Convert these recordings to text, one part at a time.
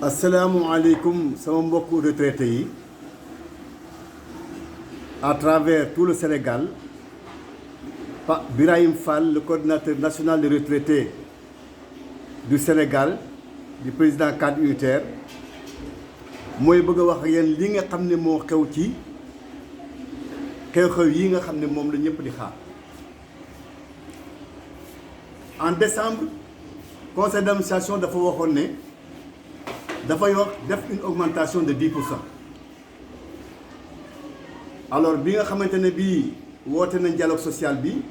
asalaamualeykum sama mbokku retraités yi à travers tout le Sénégal Pa Birahim Fall, le coordinateur national des retraités du Sénégal du président cadre unitaire mooy bëgg a wax ak yéen li nga xam ne moo xew ci xew-xew yi nga xam ne moom la ñëpp di xaar. En décembre conseil d'administration dafa waxoon ne dafay wax def une augmentation de 10%. Alors bi nga xamante ne bii woote nañ dialogue social bi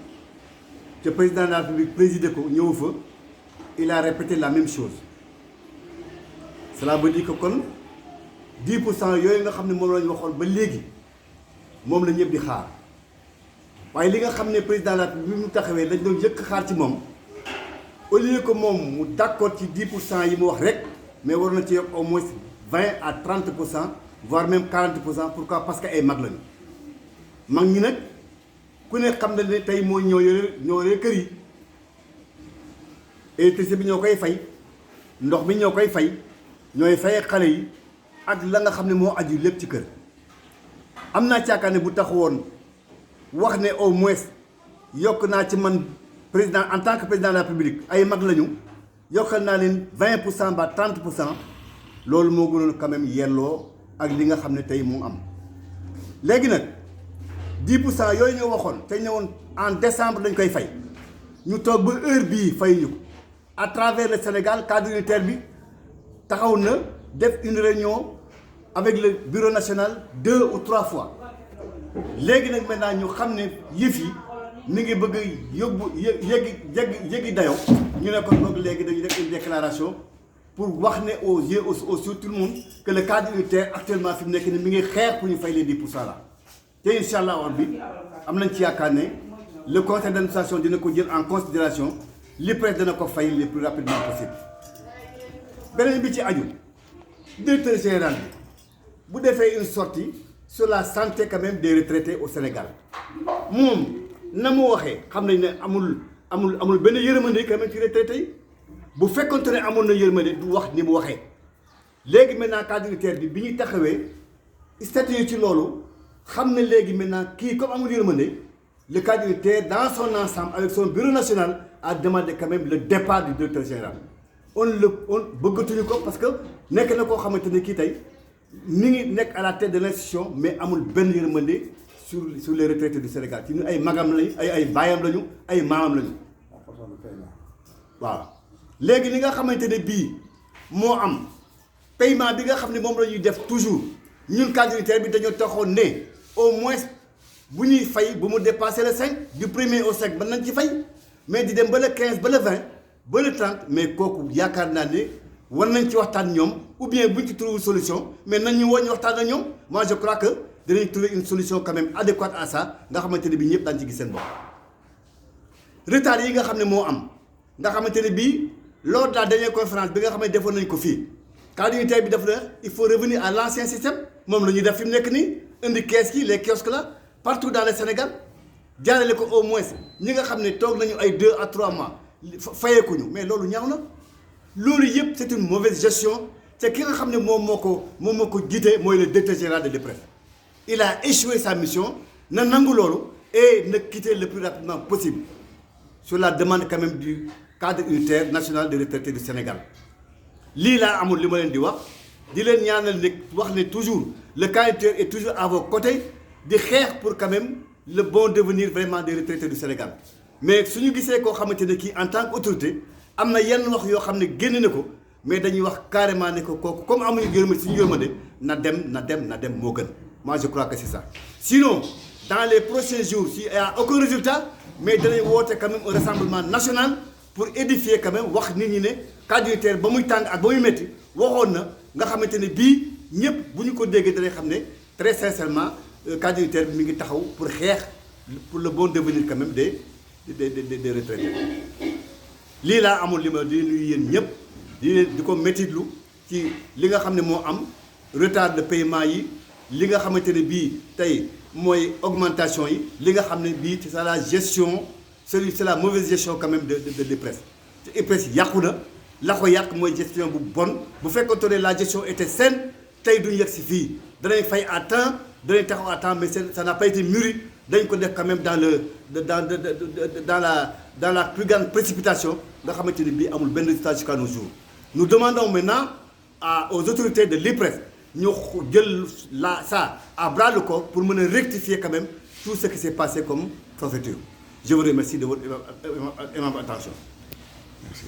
te président de la République présidé ko ñëw fa il a répété la même chose. Cela veut dire que kon 10% yooyu nga xam ne moom la ñu waxoon ba léegi moom la ñëpp di xaar waaye li nga xam ne président de la République bi mu taxawee dañ doon jëkk xaar ci moom au lieu que moom mu d'accord ci 10% yi mu wax rek mais war na ci yokk au moins 20 à 30%, voire même 40%. Pourquoi? Parce que ay mag lañu mag ñi nag ku ne xam na ne tey mooy ñoo yore kër yi électricité bi ñoo koy fay ndox bi ñoo koy fay ñooy fay xale yi ak la nga xam ne moo aju lépp ci kër. am naa yaakaar ne bu taxawoon wax ne au moins yokk naa ci man président en tant que président de la République ay mag lañu yokkal naa leen 20% ba 30%, loolu moo gënoon quand même yelloo ak li nga xam ne tey mu am. léegi nag 10% yooyu ñu waxoon te ñëwoon en décembre dañ koy fay ñu toog ba heure bii fayuñu ko à travers le Sénégal cadre unitaire bi taxaw na def une réunion avec le bureau national 2 ou 3 fois. léegi nag maintenant ñu xam ne yëf yi mi ngi bëgg yóbbu yëggi dayoo ñu ne kon boog léegi dañuy def une déclaration pour wax ne aux yeux tout le monde que le cadre unitaire actuellement fi mu nekk ni mi ngi xeex pour ñu fay les 10% là. te incha allah war bi am nañ ci yaakaar ne le conseil d'administration dina ko jël en considération li presse dana ko fay le plus rapidement possible. beneen bi ci aju directeur général bi bu defee une sortie sur la santé quand même des retraités au Sénégal moom na mu waxee xam nañ ne amul benn yërmande quand même ci retraités yi bu fekkonte ne amoon na yërmande du wax ni mu waxee. léegi maintenant cadre unitaire bi ñuy taxawee statut ci loolu xam ne léegi maintenant kii comme amul yërmande le cadre unitaire dans son ensemble avec son bureau national a demandé quand même le départ du directeur général. on bëggatuñu ko parce que nekk na koo xamante ne kii tey mi ngi nekk à la tête de l'institution mais amul benn yërmande sur les retraités du Sénégal ci ñu ay magam lañu ay baayam lañu ay maamam lañu waaw. léegi li nga xamante ne bii moo am paiement bi nga xam ne moom la ñuy def toujours ñun cadre unitaire bi dañoo taxoon ne au moins bu ñuy fay bu mu dépasser le 5 du 1er au 5 mën nañ ci fay mais di dem ba le 15 ba le 20 ba le 30 mais kooku yaakaar naa ne war nañ ci waxtaan ñoom ou bien buñ ci trouver solution mais nañ ñu woo ñu waxtaan ak ñoom. moi je crois que dinañ trouver une solution quand même adéquate à ça nga xamante ne bii ñëpp daañu ci gis seen bopp. retard yi nga xam ne moo am nga xamante ne bii lors de la dernière conférence bi nga xam ne defoon nañ ko fii cadre unitaire bi def na il faut revenir à l'ancien système moom la ñuy def fi mu nekk nii indi kees yi les kiosques là partout dans le Sénégal jaarale ko au moins ñi nga xam ne toog nañu ay 2 à 3 mois fayeekuñu mais loolu ñaaw na. loolu yëpp c'est une mauvaise gestion te ki nga xam ne moom moo ko jiite mooy le directeur général de l'IPRES. il a échoué sa mission na nangu loolu et na quitter le plus rapidement possible sur la demande quand même du cadre unitaire national des retraités du Sénégal. lii laa amul li ma leen di wax di leen ñaanal ne wax ne toujours le cadre unitaire est toujours à vos côtés di xeex pour quand même le bon devenir vraiment des retraités du Sénégal. mais suñu gisee koo xamante ne kii en tant qu'autorité am na yenn wax yoo xam ne génn na ko mais dañuy wax carrément ne ko kooku comme amuñu yërmande suñu yërmande na dem moo gën. moi je crois que c'est ça. sinon dans les prochains jours s'il y a aucun résultat mais danañ woote quand même un rassemblement national pour édifier quand même wax nit ñi ne cadre unitaire ba muy tàng ak ba muy métti waxoon na nga xamante ne bii ñëpp bu ñu ko déggee danañ xam ne très sincèrement cadre unitaire bi mi ngi taxaw pour xeex pour le bon devenir quand même des retraités. lii laa amul li ma di nuyu yéen ñëpp di ko métitlu ci li nga xam ne moo am retard de paiement yi li nga xamante ne bii tey mooy augmentation yi li nga xam ne bii c'est la gestion c'est la mauvaise gestion quand même de l'IPRES te IPRES yàqu na la ko yàq mooy gestion bu bonne bu fekkoon ne la gestion était saine tey duñ yegg si fii danañ fay à temps danañ taxaw à temps mais ça n'a pas été mûri dañ ko def quand même dans la plus grande précipitation nga xamante ni bii amul benn résultat jusqu'à nos jours. Nous demandons maintenant aux autorités de l'IPRES ñu jël ça à bras le corps pour mën a rectifier quand même tout ce qui s'est passé comme forfaiture. Je vous remercie de votre aimable attention. Merci.